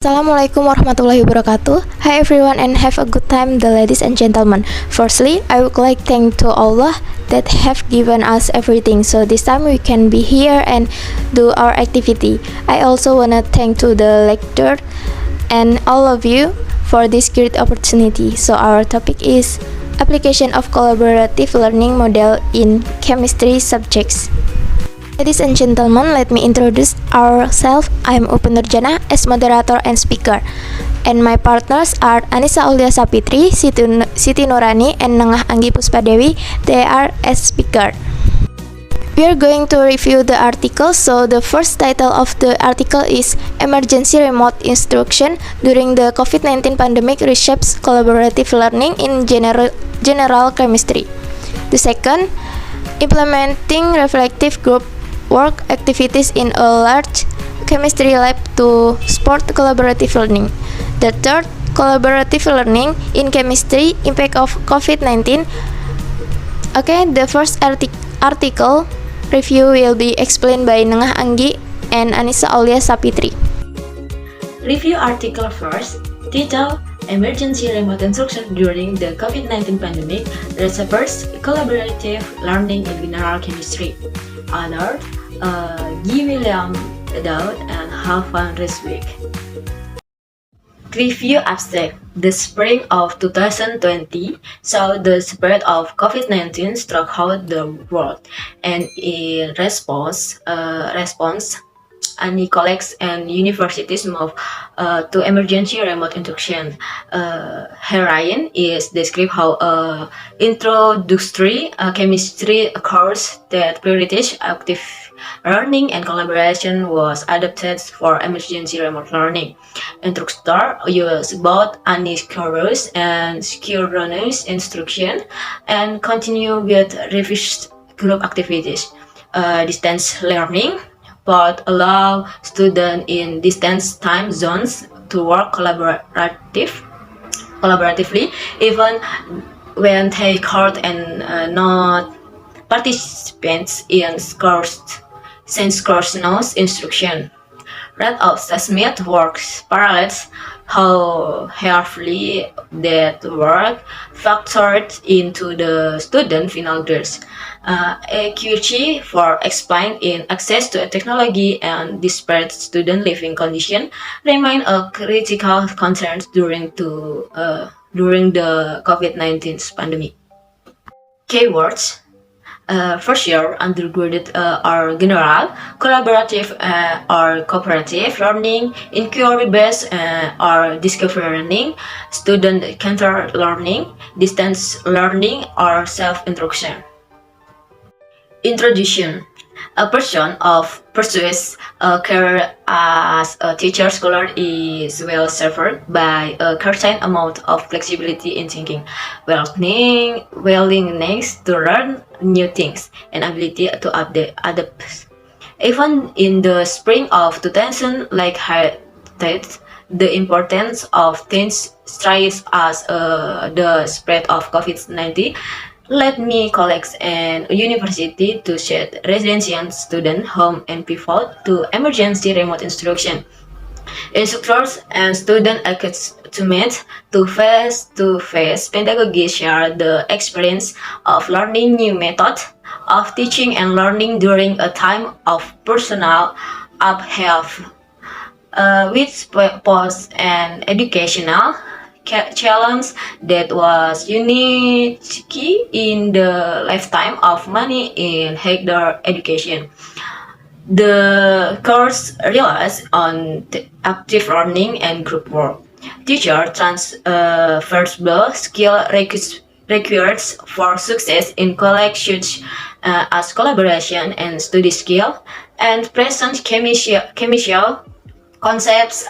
Assalamualaikum warahmatullahi wabarakatuh. Hi everyone and have a good time, the ladies and gentlemen. Firstly, I would like to thank to Allah that have given us everything, so this time we can be here and do our activity. I also wanna thank to the lecturer and all of you for this great opportunity. So our topic is application of collaborative learning model in chemistry subjects. Ladies and gentlemen, let me introduce ourselves. I'm Upit Nurjanah as moderator and speaker. And my partners are Anisa, Auliya, Sapitri, Siti Nurani, and Nengah, Anggi, Puspa, Dewi. They are as speaker. We are going to review the article. So the first title of the article is Emergency Remote Instruction During the COVID-19 Pandemic Reshapes Collaborative Learning in General Chemistry. The second, Implementing Reflective Group Work Activities in a Large Chemistry Lab to Support Collaborative Learning. The third, Collaborative Learning in Chemistry Impact of COVID-19. Okay, the first article review will be explained by Nengah, Anggi, and Anisa, Auliya, Sapitri. Review article first. Title: Emergency Remote Instruction During the COVID-19 Pandemic Reshapes Collaborative Learning in General Chemistry. Author G. William Daud and Halvan Reswick. Review abstract. The spring of 2020 saw the spread of COVID-19 throughout the world, and in response, any colleagues and universities move to emergency remote instruction. Herein is described how introductory chemistry course that prioritizes active learning and collaboration was adopted for emergency remote learning. Instructor used both asynchronous and synchronous instruction and continue with revised group activities. Distance learning but allow students in distance time zones to work collaboratively even when they could and not participants in synchronous instruction. Rate of assessment works parallels how carefully that work factored into the student final grades. Equity for explained in access to technology and disparate student living conditions remain a critical concern during the COVID-19 pandemic. Keywords: first year undergraduate or general, collaborative or cooperative learning, inquiry-based or discovery learning, student-centered learning, distance learning, or self-instruction. Introduction. A person of pursues a career as a teacher scholar is well served by a certain amount of flexibility in thinking, willingness to learn new things, and ability to adapt. Even in the spring of 2000, like highlighted the importance of teens strikes as the spread of COVID-19 led me colleagues and university to shed residential student home and pivot to emergency remote instruction. Instructors and student accustomed to face-to-face pedagogy share the experience of learning new methods of teaching and learning during a time of personal upheaval, which posed an educational challenge that was unique in the lifetime of many in higher education. The course relies on active learning and group work. Teacher transferable skill required for success in college such as collaboration and study skill and present chemical concepts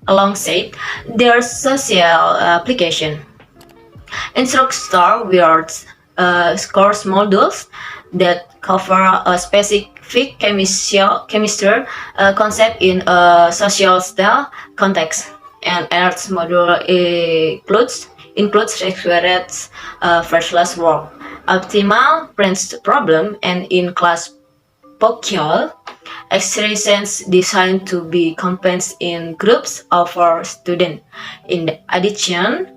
alongside their social application. Instructor wields course modules that cover a specific chemistry concept in a social style context. An arts module includes required first class work, optimal problem, and in-class pochial exercises designed to be completed in groups of 4 students. In addition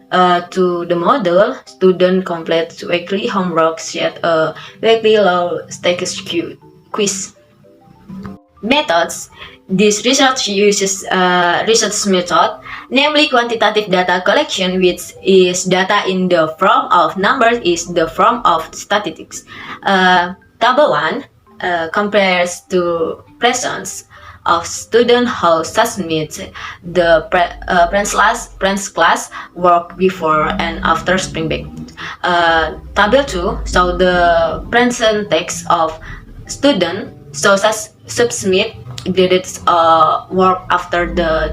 to the model, students complete weekly homework set a weekly low-stakes quiz. Methods. This research uses a research method, namely quantitative data collection, which is data in the form of numbers is the form of statistics. Table 1 compares to presence of student who submit the French class work before and after spring break. Table 2 shows the percentage of student submit graded work after the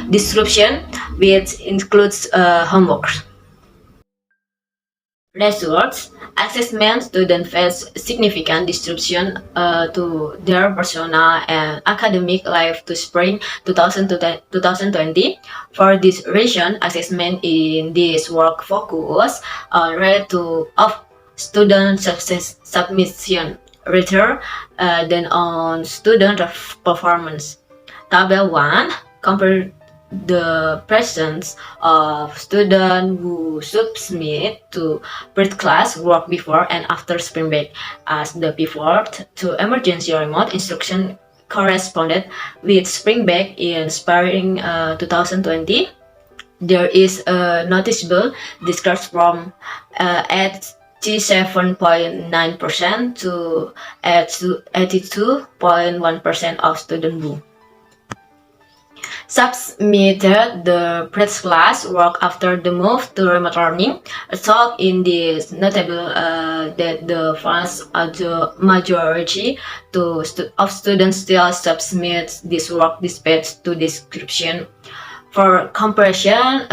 description, which includes homework. Results. Assessment students face significant disruption to their personal and academic life to spring 2020. For this reason, assessment in this work focus on rate of student success submission rather than on student performance. Table 1 compare the presence of students who submit to pre-class work before and after spring break as the pivot to emergency remote instruction corresponded with spring break in spring 2020. There is a noticeable decrease from 87.9% to 82.1% of students who submitted the pre-class work after the move to remote learning. A thought in this notable that the vast majority of students still submit this work despite to description. For comparison,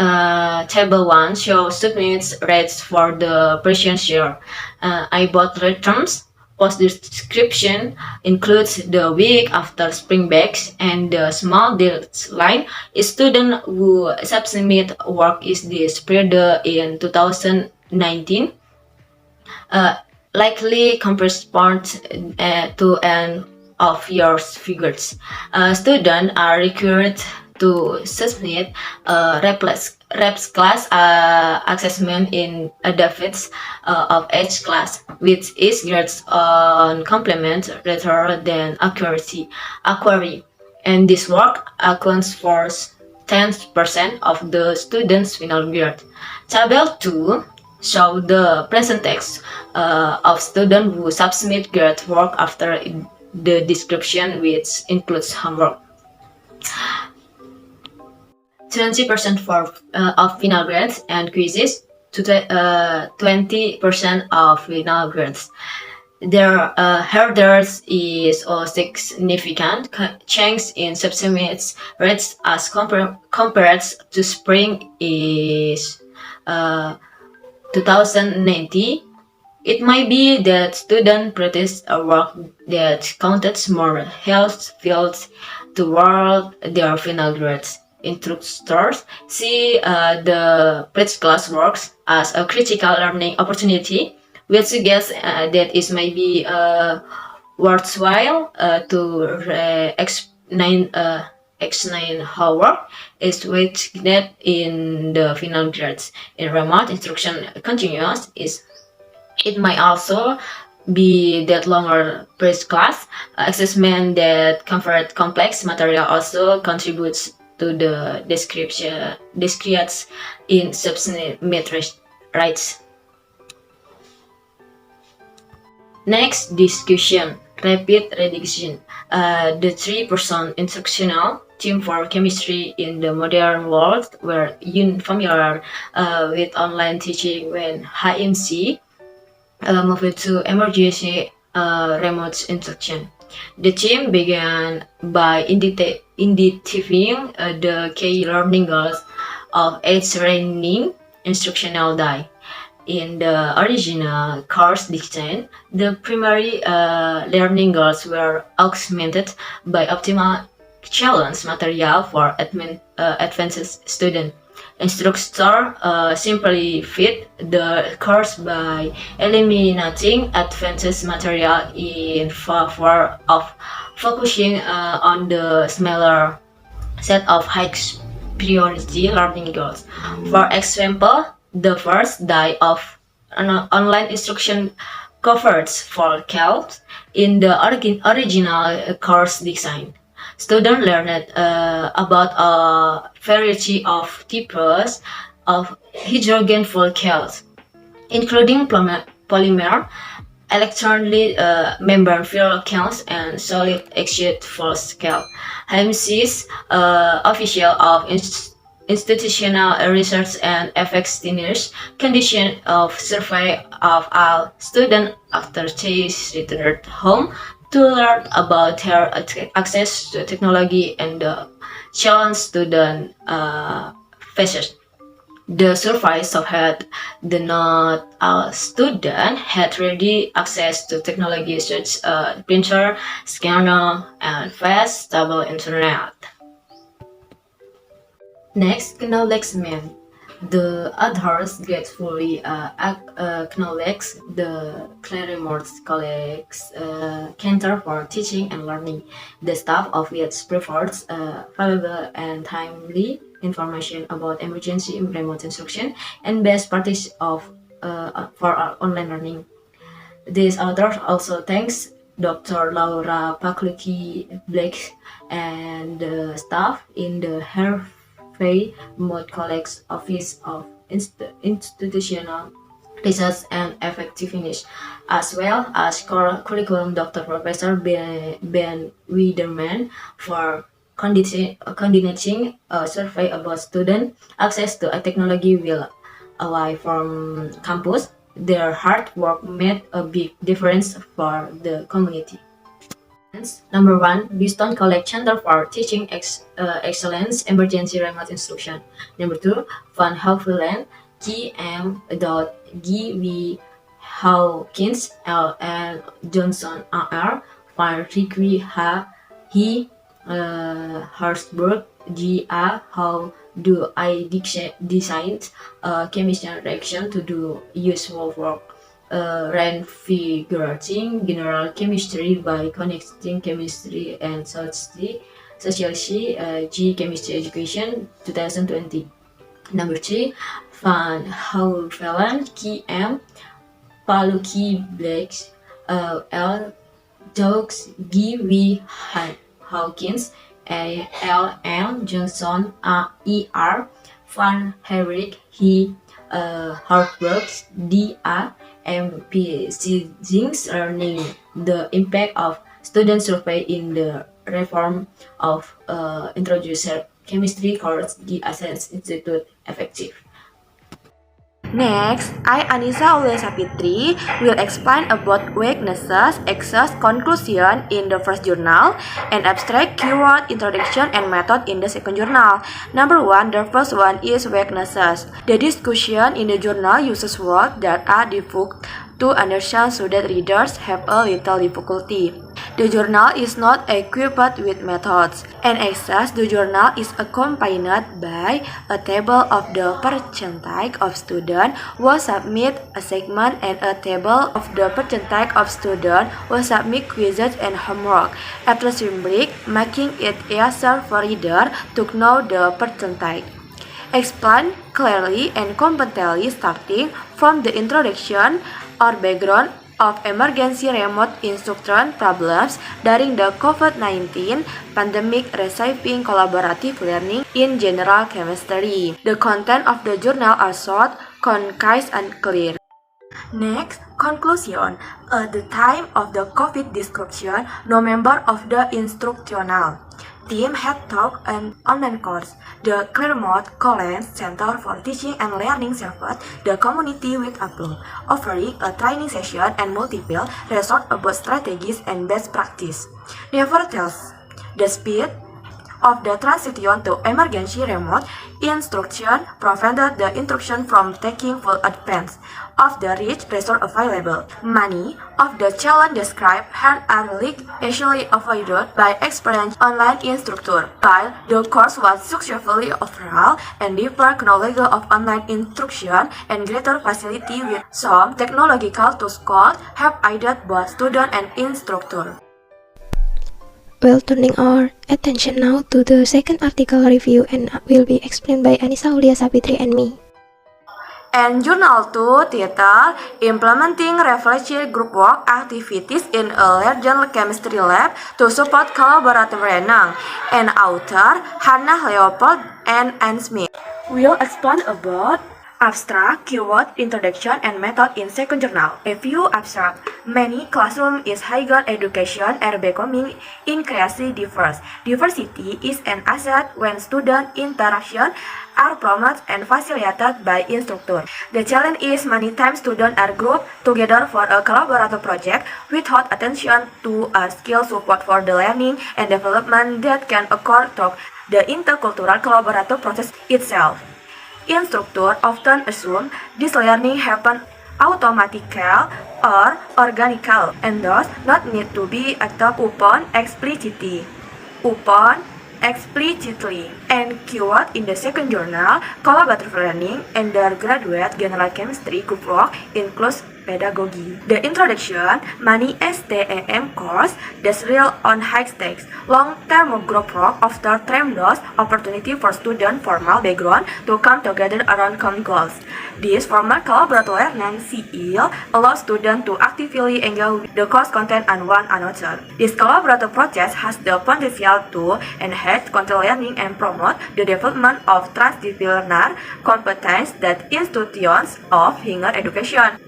Table 1 shows submit rates for the previous year. I both terms. Post description includes the week after spring break, and the small deadline is student who submit work is this period in 2019. Likely corresponds to an of your figures. Students are required to submit reps class assessment in advance of each class, which is graded on complement rather than accuracy. And this work accounts for 10% of the students' final grade. Table 2 shows the percentage of students who submit grade work after the description, which includes homework. 20% of final grades and quizzes, to 20% of final grades. There is a significant change in submit rates as compared to spring is 2019. It might be that students practice a work that counted more health fields toward their final grades. Instructors see the pre-class works as a critical learning opportunity, which suggests that it may be worthwhile to X9 homework is weighted in the final grades. In remote instruction continuous, it might also be that longer pre-class assessment that covered complex material also contributes to the description in submit rights. Next discussion, rapid reduction. The 3-person instructional team for chemistry in the modern world were familiar with online teaching when HMC moved to emergency remote instruction. The team began by identifying the key learning goals of each training instructional day. In the original course design, the primary learning goals were augmented by optimal challenge material for advanced students. Instructor simplify the course by eliminating advanced material in favor of focusing on the smaller set of high priority learning goals. For example, the first day of an online instruction covers for counts in the original course design. Students learned about a variety of types of hydrogen fuel cells, including polymer, electronally membrane fuel cells, and solid exit fuel cell. HEMSIS, official of institutional research and effectiveness condition of survey of all students after they returned home to learn about their access to technology and the challenge student faces. The survey showed that not all students had ready access to technology such as printer, scanner, and fast, stable internet. Next, acknowledgement. The authors gratefully acknowledge the Claremont College Center for Teaching and Learning, the staff of which provides valuable and timely information about emergency remote instruction and best practice for online learning. This author also thanks Dr. Laura Pakluki Blake and the staff in the Harvey Mood College Office of Institutional Research and Effectiveness, as well as curriculum Dr. Professor Ben Widerman for conducting a survey about student access to a technology while away from campus. Their hard work made a big difference for the community. Number 1, Beeston College Center for Teaching Excellence Emergency Remote Instruction. Number 2, Van Hoveland, G.M. G. V. Hawkins, L. L. Johnson, R. Van Rigby, H. He, Hartsburg, G. A. How do I design chemistry reaction to do useful work? Reinvigorating general chemistry by connecting chemistry and society, G. Chemistry Education, 2020. Number 3, Van Hoveland, K. M. Paluki Blake, L. Dogs, G. V. Hawkins, A. L. M. Johnson, E. R. Van Herrick, He, Hartberg, D. A. M. P. Zings learning the impact of student survey in the reform of introducer chemistry course, the Ascent Institute effective. Next, I, Anisa Auliya Sapitri, will explain about weaknesses, access, conclusion in the first journal, and abstract keyword, introduction, and method in the second journal. Number 1, the first one is weaknesses. The discussion in the journal uses words that are difficult to understand so that readers have a little difficulty. The journal is not equipped with methods. And access, the journal is accompanied by a table of the percentage of students who submit assignment and a table of the percentage of students who submit quizzes and homework, after symbolic, making it easier for reader to know the percentage. Explain clearly and competently starting from the introduction or background of emergency remote instruction problems during the COVID-19 pandemic, receiving collaborative learning in general chemistry. The content of the journal are short, concise, and clear. Next, conclusion. At the time of the COVID description, no member of the instructional team had taught an online course. The Claremont College Center for Teaching and Learning served the community with upload, offering a training session and multiple resources about strategies and best practice. Nevertheless, the speed of the transition to emergency remote instruction prevented the instruction from taking full advantage of the rich resource available. Many of the challenges described had are easily avoided by experienced online instructor. While the course was successfully overall and deeper knowledge of online instruction and greater facility with some technological tools could have aided both student and instructor. Well, turning our attention now to the second article review and will be explained by Anisa, Auliya, Sapitri, and me. And Journal 2 titled Implementing Reflection Group Work Activities in a Large Chemistry Lab to Support Collaborative Learning, and author Hannah Leopold and Anne Smith. We'll explain about abstract, keyword, introduction, and method in second journal. A few abstract. Many classroom is higher education are becoming increasingly diverse. Diversity is an asset when student interaction are promoted and facilitated by instructor. The challenge is many times students are grouped together for a collaborative project without attention to a skill support for the learning and development that can occur through the intercultural collaborative process itself. Instructors often assume this learning happens automatically or organically and does not need to be acted upon explicitly. And keyword in the second journal, collaborative learning, undergraduate general chemistry group work includes pedagogy. The introduction, many STEM course that's real on high stakes. Long-term group work after tremendous opportunity for student formal background to come together around common goals. This formal collaborative learning CEL allows students to actively engage with the course content and one another. This collaborative process has the potential to enhance content learning and promote the development of transdisciplinary competence that institutions of higher education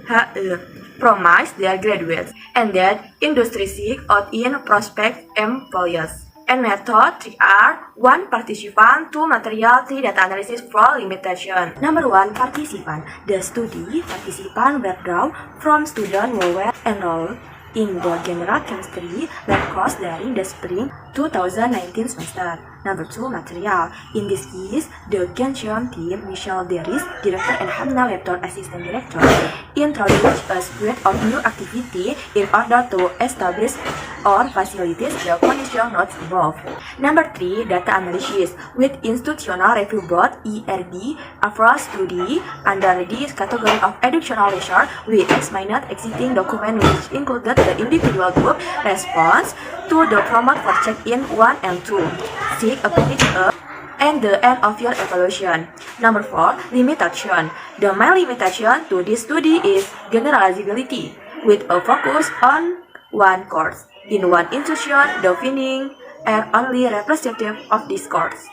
promise their graduates and that industry seek out in prospective employers. And method 3R, 1 participant, 2 material, 3 data analysis, 4 limitation. Number 1 participant. The study participant were drawn from students who were enrolled in the general chemistry lab course during the spring 2019 semester. Number 2 material. In this case, the Gentium team, Michelle Deris, director, and Hannah Lepton, assistant director, introduced a suite of new activity in order to establish or facilitate the condition notes above. Number 3 data analysis with institutional review board ERD approach study under this category of educational research. We examined existing document which included the individual group response to the promote for check-in 1 and 2. Seek appendix A and the end of your evaluation. Number 4 limitation. The main limitation to this study is generalizability with a focus on one course in one institution. The findings are only representative of this course.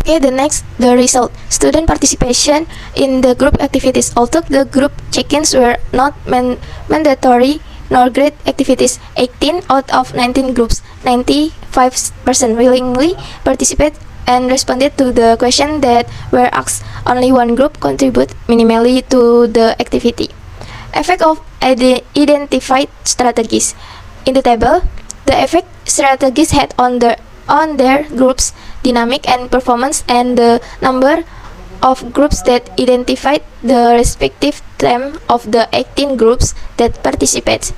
Okay, the next, the result. Student participation in the group activities. Although the group check-ins were not mandatory nor grade activities, 18 out of 19 groups, 95% willingly participate and responded to the question that were asked. Only one group contribute minimally to the activity. Effect of identified strategies. In the table, the effect strategies had on their groups dynamic and performance and the number of groups that identified the respective theme of the 18 groups that participate.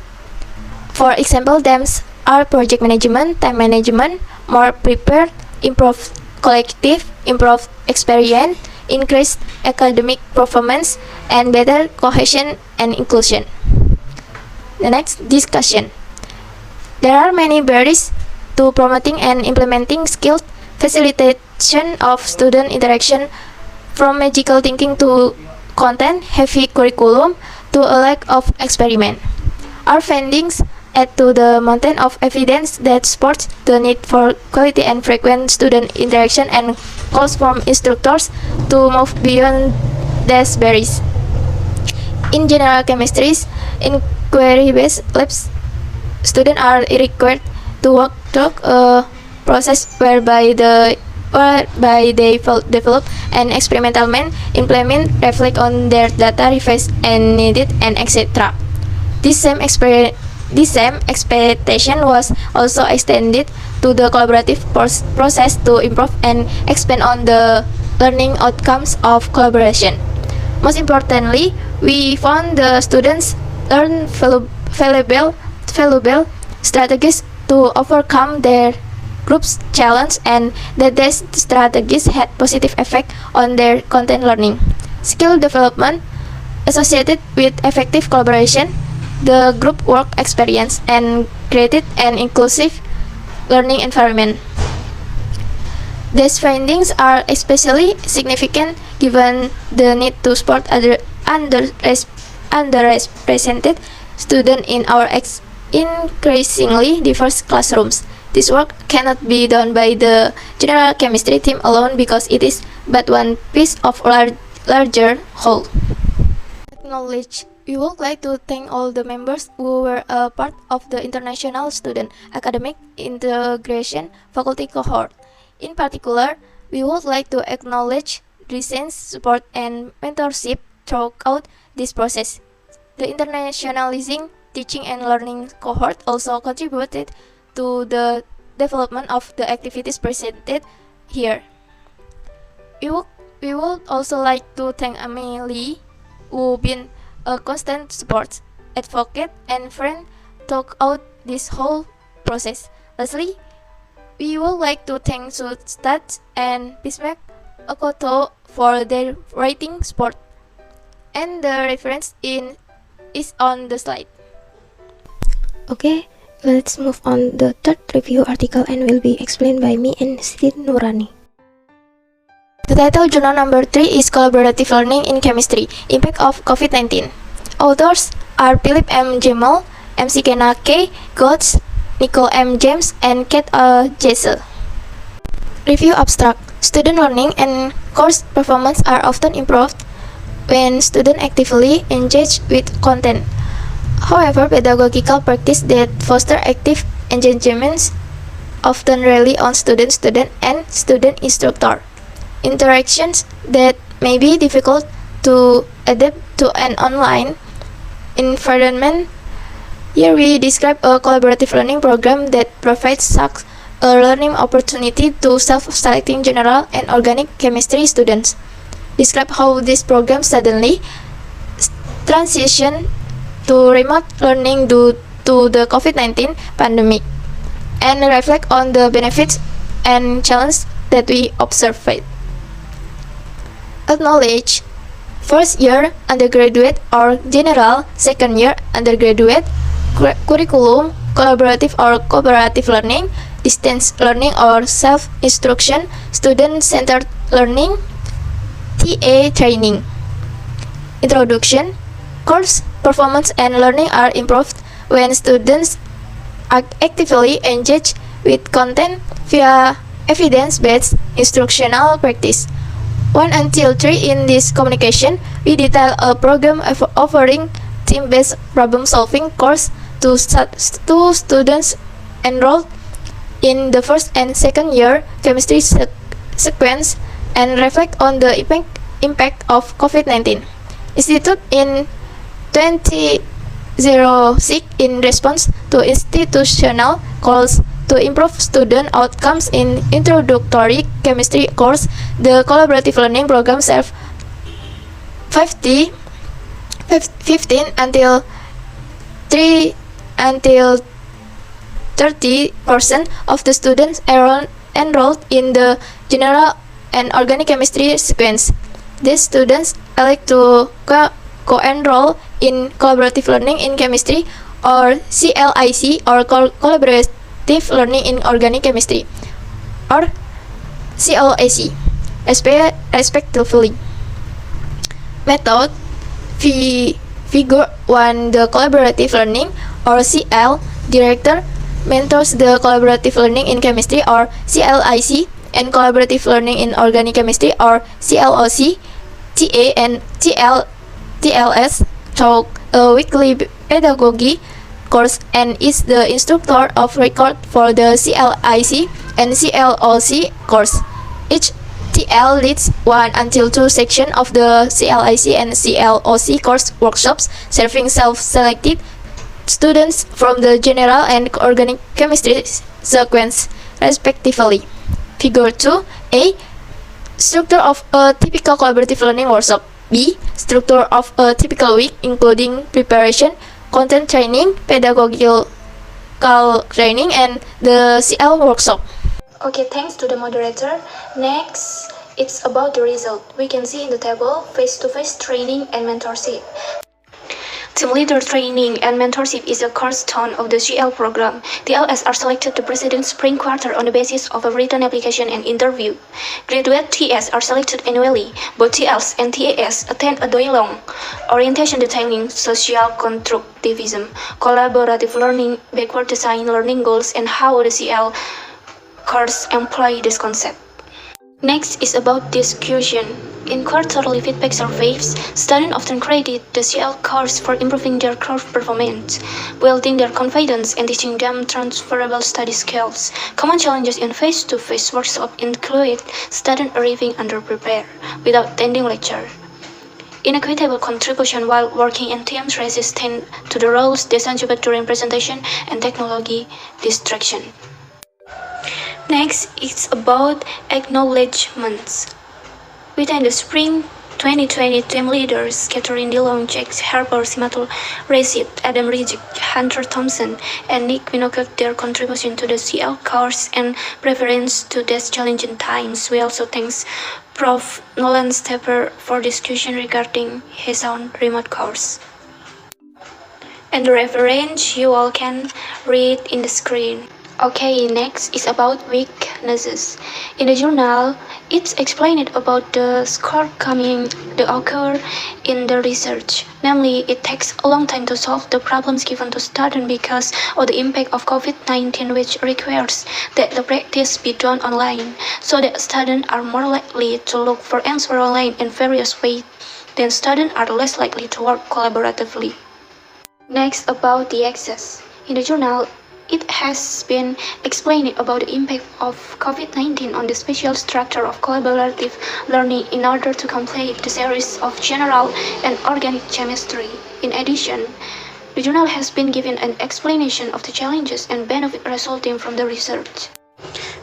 For example, themes are project management, time management, more prepared, improved collective, improved experience, increased academic performance, and better cohesion and inclusion. The next, discussion. There are many barriers to promoting and implementing skilled facilitation of student interaction, from magical thinking to content-heavy curriculum to a lack of experiment. Our findings add to the mountain of evidence that supports the need for quality and frequent student interaction and calls for instructors to move beyond these barriers. In general chemistry, inquiry-based labs, students are required to walk through a process whereby they develop an experimental man, implement, reflect on their data, revise and need it, and etc. This same This same expectation was also extended to the collaborative process to improve and expand on the learning outcomes of collaboration. Most importantly, we found the students learn valuable strategies to overcome their group's challenge and that these strategies had positive effect on their content learning. Skill development associated with effective collaboration, the group work experience, and created an inclusive learning environment. These findings are especially significant given the need to support underrepresented students in our increasingly diverse classrooms. This work cannot be done by the general chemistry team alone because it is but one piece of larger whole. Acknowledge. We would like to thank all the members who were a part of the International Student Academic Integration Faculty cohort. In particular, we would like to acknowledge recent support and mentorship throughout this process. The internationalizing teaching and learning cohort also contributed to the development of the activities presented here. We would also like to thank Amelie, who been a constant support, advocate, and friend throughout this whole process. Lastly, we would like to thank Sudstadt and Bismarck Okoto for their writing support, and the reference is on the slide. Okay, let's move on the third review article and will be explained by me and Siti Nurani. The title journal number 3 is Collaborative Learning in Chemistry, Impact of COVID-19. Authors are Philip M. Jamal, MC Kenna K. Gotts, Nicole M. James, and Kate A. Jessel. Review abstract. Student learning and course performance are often improved when students actively engage with content. However, pedagogical practice that foster active engagement often rely on student-student and student-instructor interactions that may be difficult to adapt to an online environment. Here we describe a collaborative learning program that provides such a learning opportunity to self-selecting general and organic chemistry students. Describe how this program suddenly transitioned to remote learning due to the COVID-19 pandemic, and reflect on the benefits and challenges that we observed. Acknowledge first year undergraduate or general, second year undergraduate, curriculum, collaborative or cooperative learning, distance learning or self-instruction, student-centered learning, TA training. Introduction. Course performance and learning are improved when students actively engage with content via evidence-based instructional practice. 1 until 3 in this communication, we detail a program offering team-based problem-solving course to students enrolled in the first and second year chemistry sequence and reflect on the impact of COVID-19. Institute in 2006 in response to institutional calls to improve student outcomes in introductory chemistry course. The collaborative learning program serves 15 until 30% of the students enrolled in the general and organic chemistry sequence. These students elect to co-enroll in collaborative learning in chemistry or CLIC or collaborative learning in organic chemistry or CLAC respectively. Method. Figure 1. The collaborative learning or CL director mentors the collaborative learning in chemistry or CLIC and collaborative learning in organic chemistry or CLOC, TA and TLS through a weekly pedagogy course and is the instructor of record for the CLIC and CLOC course. Each TL leads 1 until 2 sections of the CLIC and CLOC course workshops, serving self-selected students from the general and organic chemistry sequence, respectively. Figure 2. A. Structure of a typical collaborative learning workshop. B. Structure of a typical week, including preparation, content training, pedagogical training, and the CL workshop. Okay, thanks to the moderator. Next, it's about the result. We can see in the table face-to-face training and mentorship. Team leader training and mentorship is a cornerstone of the GL program. TLS are selected to preceding spring quarter on the basis of a written application and interview. Graduate TS are selected annually. Both TLs and TAS attend a day-long orientation detailing social constructivism, collaborative learning, backward design learning goals, and how the CL course employ this concept. Next is about discussion. In quarterly feedback surveys, students often credit the CL course for improving their course performance, building their confidence, and teaching them transferable study skills. Common challenges in face-to-face workshop include students arriving underprepared, without attending lecture, inequitable contribution while working in teams, resistant to the roles distributed during presentation, and technology distraction. Next, it's about acknowledgements. Within the spring 2020 team leaders, Catherine DeLong, Jack Harper, Simatul Rashid, Adam Rijic, Hunter Thompson, and Nick Winokur their contribution to the CL course and preference to these challenging times. We also thank Prof. Nolan Stepper for discussion regarding his own remote course. And the reference you all can read in the screen. Okay, next is about weaknesses. In the journal, it's explained about the shortcomings that occur in the research. Namely, it takes a long time to solve the problems given to students because of the impact of COVID-19, which requires that the practice be done online, so that students are more likely to look for answers online in various ways. Then students are less likely to work collaboratively. Next, about the access. In the journal, it has been explained about the impact of COVID-19 on the spatial structure of collaborative learning in order to complete the series of general and organic chemistry. In addition, the journal has been given an explanation of the challenges and benefits resulting from the research.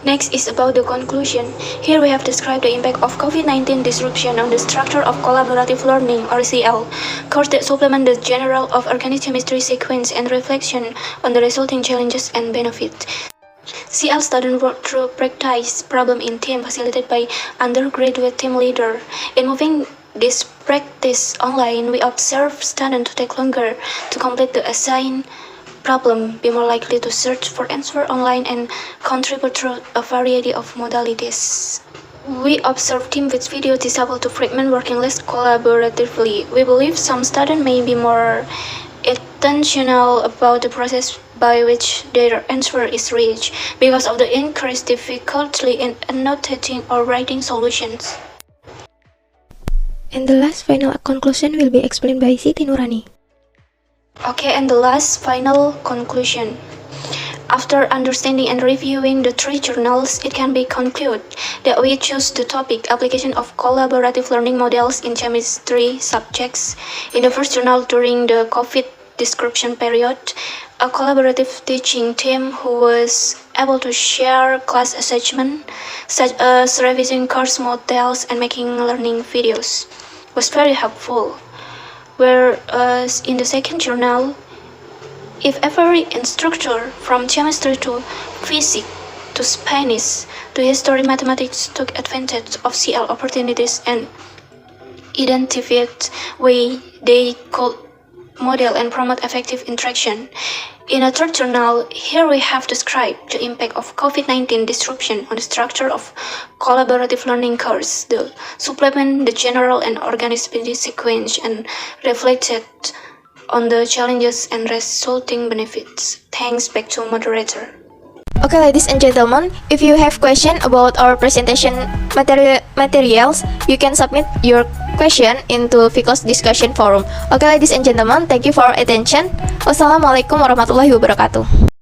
Next is about the conclusion. Here we have described the impact of COVID-19 disruption on the structure of collaborative learning, or CL, course that supplement the general of organic chemistry sequence and reflection on the resulting challenges and benefits. CL students work through practice problem in team facilitated by undergraduate team leader. In moving this practice online, we observe students to take longer to complete the assigned problem, be more likely to search for answers online, and contribute through a variety of modalities. We observe teams with video disabled to fragment working less collaboratively. We believe some students may be more intentional about the process by which their answer is reached because of the increased difficulty in annotating or writing solutions. And the last final conclusion will be explained by Siti Nurani. Okay, and the last final conclusion. After understanding and reviewing the three journals, it can be concluded that we choose the topic application of collaborative learning models in chemistry subjects. In the first journal during the COVID description period, a collaborative teaching team who was able to share class assessment, such as revising course models and making learning videos, was very helpful. Whereas in the second journal, if every instructor from chemistry to physics to Spanish to history mathematics took advantage of CL opportunities and identified way they could model and promote effective interaction. In a third journal, here we have described the impact of COVID-19 disruption on the structure of collaborative learning course, the supplement the general and organic sequence, and reflected on the challenges and resulting benefits. Thanks, back to moderator. Okay, ladies and gentlemen, if you have questions about our presentation materials, you can submit your question into Vicos discussion forum. Okay, ladies and gentlemen, thank you for your attention. Wassalamualaikum warahmatullahi wabarakatuh.